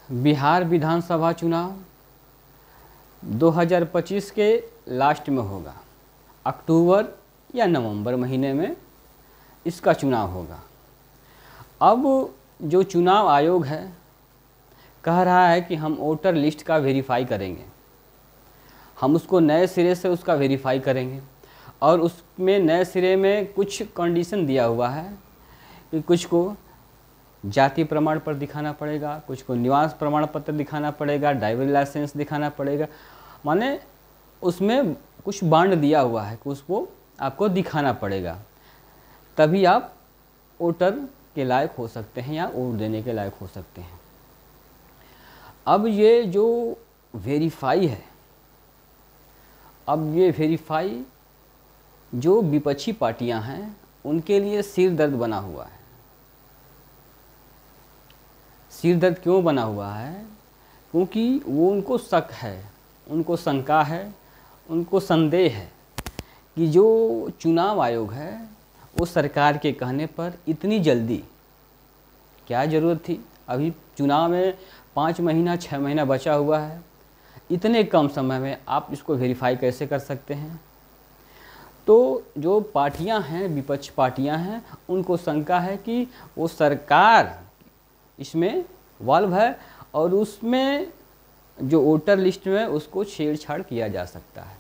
बिहार विधानसभा चुनाव 2025 के लास्ट में होगा। अक्टूबर या नवंबर महीने में इसका चुनाव होगा। अब जो चुनाव आयोग है कह रहा है कि हम वोटर लिस्ट का वेरीफाई करेंगे, हम उसको नए सिरे से उसका वेरीफाई करेंगे और उसमें नए सिरे में कुछ कंडीशन दिया हुआ है कि कुछ को जाति प्रमाण पत्र दिखाना पड़ेगा, कुछ को निवास प्रमाण पत्र दिखाना पड़ेगा, ड्राइविंग लाइसेंस दिखाना पड़ेगा। माने उसमें कुछ बांड दिया हुआ है कि उसको आपको दिखाना पड़ेगा, तभी आप वोटर के लायक हो सकते हैं या वोट देने के लायक हो सकते हैं। अब ये जो वेरीफाई है, अब ये वेरीफाई जो विपक्षी पार्टियां हैं उनके लिए सिर दर्द बना हुआ है। सिर दर्द क्यों बना हुआ है? क्योंकि वो उनको शक है, उनको शंका है, उनको संदेह है कि जो चुनाव आयोग है वो सरकार के कहने पर इतनी जल्दी क्या ज़रूरत थी। अभी चुनाव में 5 महीना 6 महीना बचा हुआ है, इतने कम समय में आप इसको वेरीफाई कैसे कर सकते हैं? तो जो पार्टियां हैं, विपक्ष पार्टियां हैं, उनको शंका है कि वो सरकार इसमें वाल्व है और उसमें जो वोटर लिस्ट में उसको छेड़छाड़ किया जा सकता है।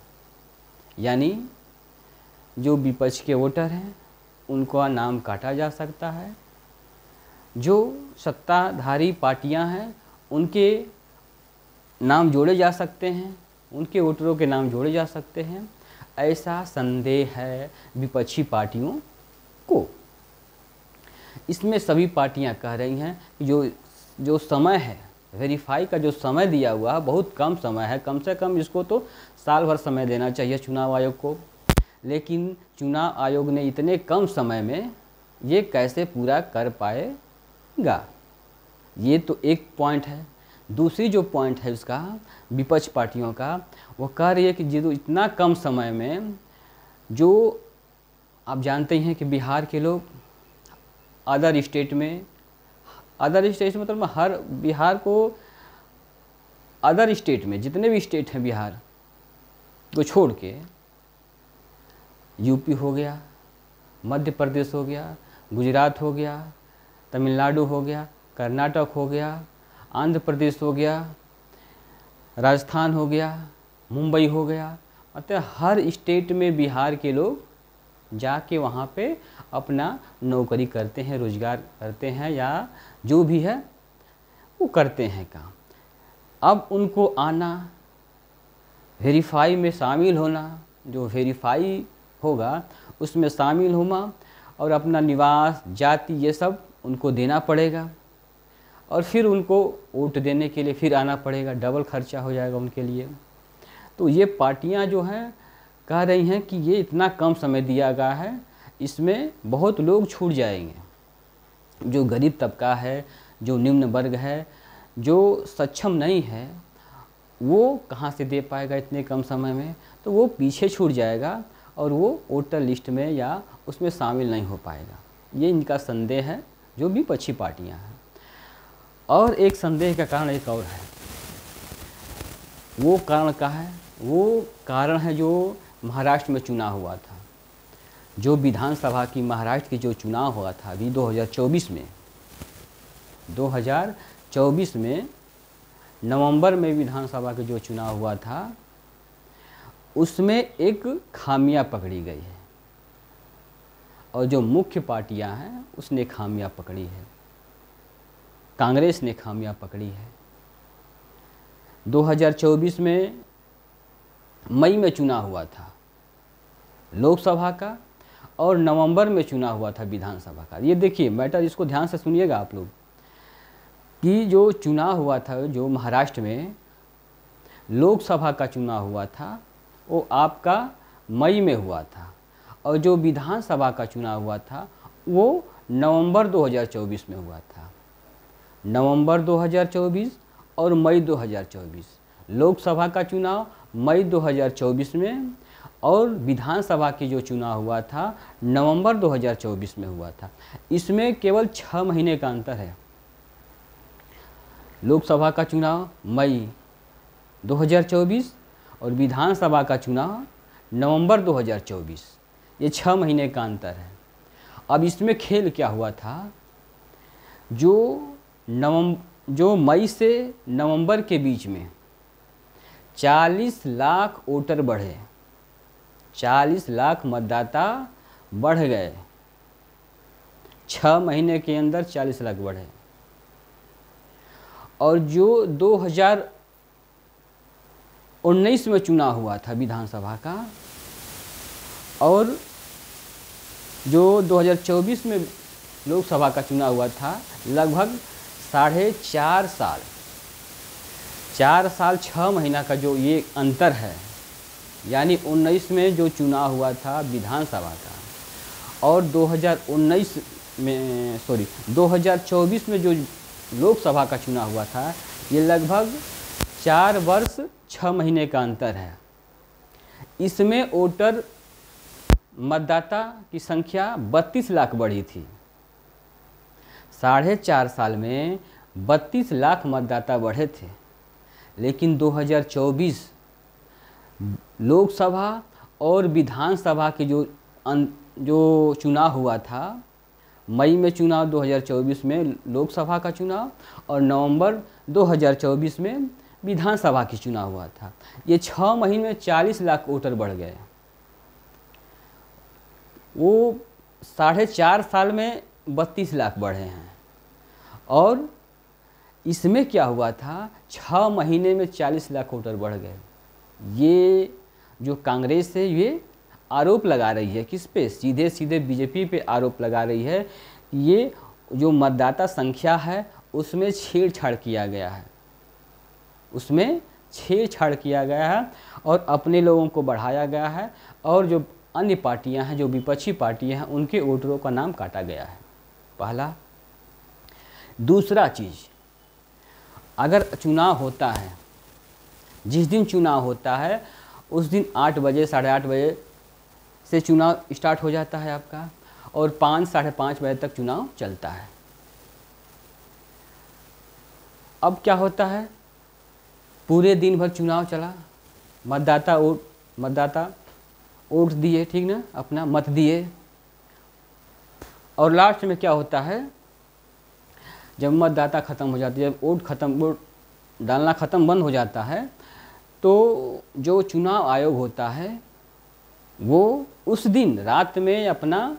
यानी जो विपक्ष के वोटर हैं उनका नाम काटा जा सकता है, जो सत्ताधारी पार्टियां हैं उनके नाम जोड़े जा सकते हैं, उनके वोटरों के नाम जोड़े जा सकते हैं। ऐसा संदेह है विपक्षी पार्टियों को। इसमें सभी पार्टियां कह रही हैं कि जो समय है, वेरीफाई का जो समय दिया हुआ है बहुत कम समय है, कम से कम इसको तो साल भर समय देना चाहिए चुनाव आयोग को। लेकिन चुनाव आयोग ने इतने कम समय में ये कैसे पूरा कर पाएगा, ये तो एक पॉइंट है। दूसरी जो पॉइंट है उसका विपक्ष पार्टियों का, वो कह रही है कि जो इतना कम समय में, जो आप जानते हैं कि बिहार के लोग अदर स्टेट में मतलब हर बिहार को अदर स्टेट में जितने भी स्टेट हैं बिहार को छोड़ के, यूपी हो गया, मध्य प्रदेश हो गया, गुजरात हो गया, तमिलनाडु हो गया, कर्नाटक हो गया, आंध्र प्रदेश हो गया, राजस्थान हो गया, मुंबई हो गया, मतलब हर स्टेट में बिहार के लोग जाके वहाँ पे अपना नौकरी करते हैं, रोजगार करते हैं या जो भी है वो करते हैं काम। अब उनको आना, वेरीफाई में शामिल होना, जो वेरीफाई होगा उसमें शामिल होना और अपना निवास, जाति, ये सब उनको देना पड़ेगा और फिर उनको वोट देने के लिए फिर आना पड़ेगा, डबल खर्चा हो जाएगा उनके लिए। तो ये पार्टियां जो हैं कह रही हैं कि ये इतना कम समय दिया गया है, इसमें बहुत लोग छूट जाएंगे। जो गरीब तबका है, जो निम्न वर्ग है, जो सक्षम नहीं है, वो कहाँ से दे पाएगा इतने कम समय में? तो वो पीछे छूट जाएगा और वो वोटर लिस्ट में या उसमें शामिल नहीं हो पाएगा। ये इनका संदेह है जो विपक्षी पार्टियां हैं। और एक संदेह का कारण एक और है। वो कारण क्या है? वो कारण है जो महाराष्ट्र में चुनाव हुआ था, जो विधानसभा की महाराष्ट्र की जो चुनाव हुआ था अभी 2024 में नवंबर में विधानसभा के जो चुनाव हुआ था उसमें एक खामियां पकड़ी गई है और जो मुख्य पार्टियां हैं उसने खामियां पकड़ी है। कांग्रेस ने खामियां पकड़ी है। 2024 में मई में चुनाव हुआ था लोकसभा का और नवंबर में चुनाव हुआ था विधानसभा का। ये देखिए मैटर, इसको ध्यान से सुनिएगा आप लोग कि जो चुनाव हुआ था, जो महाराष्ट्र में लोकसभा का चुनाव हुआ था वो आपका मई में हुआ था और जो विधानसभा का चुनाव हुआ था वो नवंबर 2024 में हुआ था। नवंबर 2024 और मई 2024, लोकसभा का चुनाव मई 2024 में और विधानसभा की जो चुनाव हुआ था नवंबर 2024 में हुआ था। इसमें केवल 6 महीने का अंतर है। लोकसभा का चुनाव मई 2024 और विधानसभा का चुनाव नवंबर 2024। ये 6 महीने का अंतर है। अब इसमें खेल क्या हुआ था, जो मई से नवंबर के बीच में 40 लाख वोटर बढ़े, 40 लाख मतदाता बढ़ गए। 6 महीने के अंदर 40 लाख बढ़े। और जो 2019 में चुनाव हुआ था विधानसभा का और जो 2024 में लोकसभा का चुनाव हुआ था, लगभग 4.5 साल, 4 साल 6 महीना का जो ये अंतर है, यानी 19 में जो चुनाव हुआ था विधानसभा का और 2024 में जो लोकसभा का चुनाव हुआ था, ये लगभग 4 वर्ष 6 महीने का अंतर है। इसमें वोटर मतदाता की संख्या 32 लाख बढ़ी थी। 4.5 साल में 32 लाख मतदाता बढ़े थे। लेकिन 2024 लोकसभा और विधानसभा के जो चुनाव हुआ था, मई में चुनाव 2024 में लोकसभा का चुनाव और नवंबर 2024 में विधानसभा की चुनाव हुआ था। ये 6 महीने में 40 लाख वोटर बढ़ गए। वो 4.5 साल में 32 लाख बढ़े हैं। और इसमें क्या हुआ था, 6 महीने में 40 लाख वोटर बढ़ गए। ये जो कांग्रेस है ये आरोप लगा रही है, किस पे, सीधे सीधे बीजेपी पे आरोप लगा रही है कि ये जो मतदाता संख्या है उसमें छेड़छाड़ किया गया है, उसमें छेड़छाड़ किया गया है और अपने लोगों को बढ़ाया गया है और जो अन्य पार्टियां हैं, जो विपक्षी पार्टियां हैं, उनके वोटरों का नाम काटा गया है। पहला। दूसरा चीज़, अगर चुनाव होता है, जिस दिन चुनाव होता है उस दिन 8 बजे 8:30 बजे से चुनाव स्टार्ट हो जाता है आपका और 5 साढ़े 5 बजे तक चुनाव चलता है। अब क्या होता है, पूरे दिन भर चुनाव चला, मतदाता वोट दिए, ठीक ना, अपना मत दिए और लास्ट में क्या होता है, जब मतदाता ख़त्म हो जाती है, जब वोट डालना ख़त्म बंद हो जाता है, तो जो चुनाव आयोग होता है वो उस दिन रात में अपना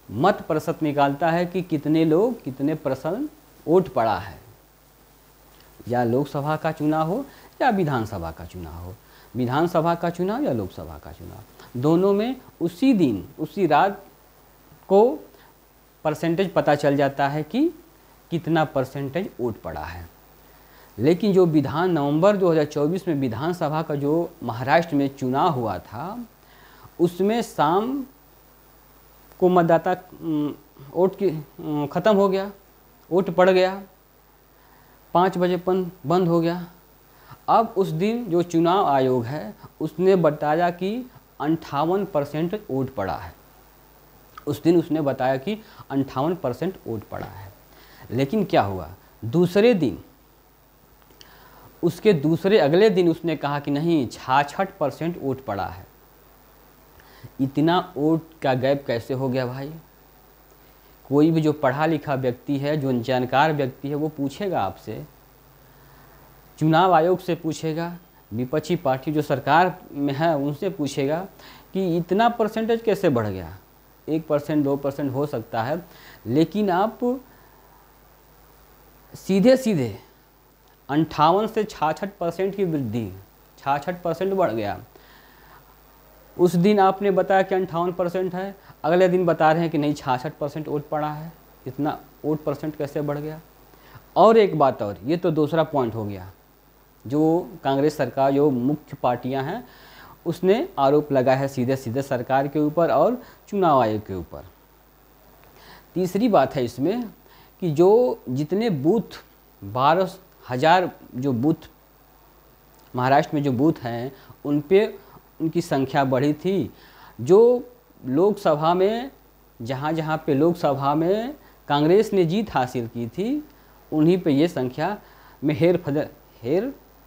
मत प्रतिशत निकालता है कि कितने लोग कितने % वोट पड़ा है, या लोकसभा का चुनाव हो या विधानसभा का चुनाव हो, विधानसभा का चुनाव या लोकसभा का चुनाव, दोनों में उसी दिन उसी रात को परसेंटेज पता चल जाता है कि कितना % वोट पड़ा है। लेकिन जो नवंबर 2024 में विधानसभा का जो महाराष्ट्र में चुनाव हुआ था, उसमें शाम को मतदाता वोट की ख़त्म हो गया, वोट पड़ गया, 5 बजे बंद हो गया। अब उस दिन जो चुनाव आयोग है उसने बताया कि 58% वोट पड़ा है। उस दिन उसने बताया कि 58% वोट पड़ा है। लेकिन क्या हुआ, दूसरे दिन, उसके अगले दिन उसने कहा कि नहीं, 66% वोट पड़ा है। इतना वोट का गैप कैसे हो गया भाई? कोई भी जो पढ़ा लिखा व्यक्ति है, जो जानकार व्यक्ति है, वो पूछेगा आपसे, चुनाव आयोग से पूछेगा, विपक्षी पार्टी जो सरकार में है उनसे पूछेगा कि इतना % कैसे बढ़ गया। 1% 2% हो सकता है, लेकिन आप सीधे 58 से 66% की वृद्धि, 66% बढ़ गया। उस दिन आपने बताया कि 58% है, अगले दिन बता रहे हैं कि नहीं 66% वोट पड़ा है। इतना वोट % कैसे बढ़ गया? और एक बात और, ये तो दूसरा पॉइंट हो गया, जो कांग्रेस सरकार, जो मुख्य पार्टियां हैं, उसने आरोप लगाया है सीधे सीधे सरकार के ऊपर और चुनाव आयोग के ऊपर। तीसरी बात है इसमें कि जो जितने बूथ, 12,000 जो बूथ महाराष्ट्र में जो बूथ हैं, उन पे उनकी संख्या बढ़ी थी। जो लोकसभा में, जहाँ पे लोकसभा में कांग्रेस ने जीत हासिल की थी, उन्हीं पे ये संख्या में हेर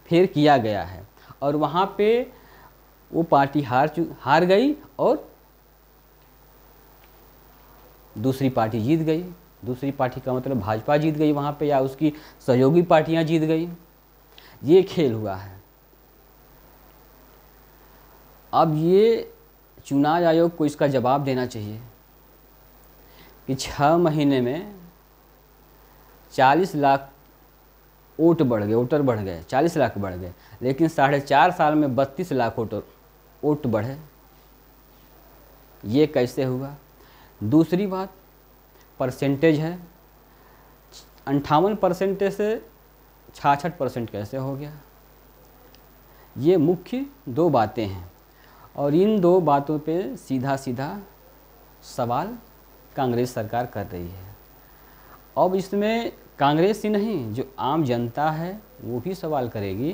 फेर किया गया है और वहाँ पे वो पार्टी हार गई और दूसरी पार्टी जीत गई। दूसरी पार्टी का मतलब भाजपा जीत गई वहाँ पे, या उसकी सहयोगी पार्टियाँ जीत गई। ये खेल हुआ है। अब ये चुनाव आयोग को इसका जवाब देना चाहिए कि 6 महीने में 40 लाख वोटर बढ़ गए, 40 लाख बढ़ गए, लेकिन 4.5 साल में 32 लाख वोट बढ़े। ये कैसे हुआ? दूसरी बात, परसेंटेज है, 58% से 66% कैसे हो गया? ये मुख्य 2 बातें हैं और इन 2 बातों पे सीधा सवाल कांग्रेस सरकार कर रही है। अब इसमें कांग्रेस ही नहीं, जो आम जनता है वो भी सवाल करेगी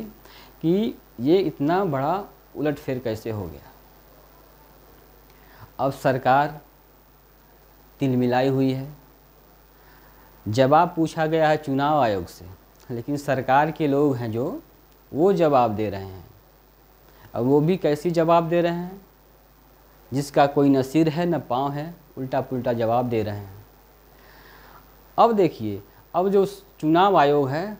कि ये इतना बड़ा उलटफेर कैसे हो गया। अब सरकार तिलमिलाई हुई है। जवाब पूछा गया है चुनाव आयोग से, लेकिन सरकार के लोग हैं जो वो जवाब दे रहे हैं। अब वो भी कैसी जवाब दे रहे हैं, जिसका कोई न सिर है न पाँव है, उल्टा पुल्टा जवाब दे रहे हैं। अब देखिए, अब जो चुनाव आयोग है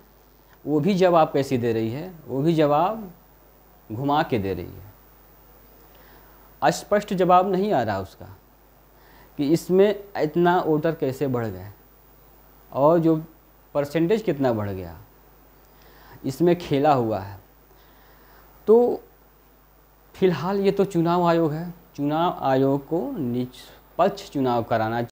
वो भी जवाब कैसे दे रही है, वो भी जवाब घुमा के दे रही है। स्पष्ट जवाब नहीं आ रहा उसका कि इसमें इतना वोटर कैसे बढ़ गए और जो परसेंटेज कितना बढ़ गया, इसमें खेला हुआ है। तो फिलहाल ये तो चुनाव आयोग है, चुनाव आयोग को निष्पक्ष चुनाव कराना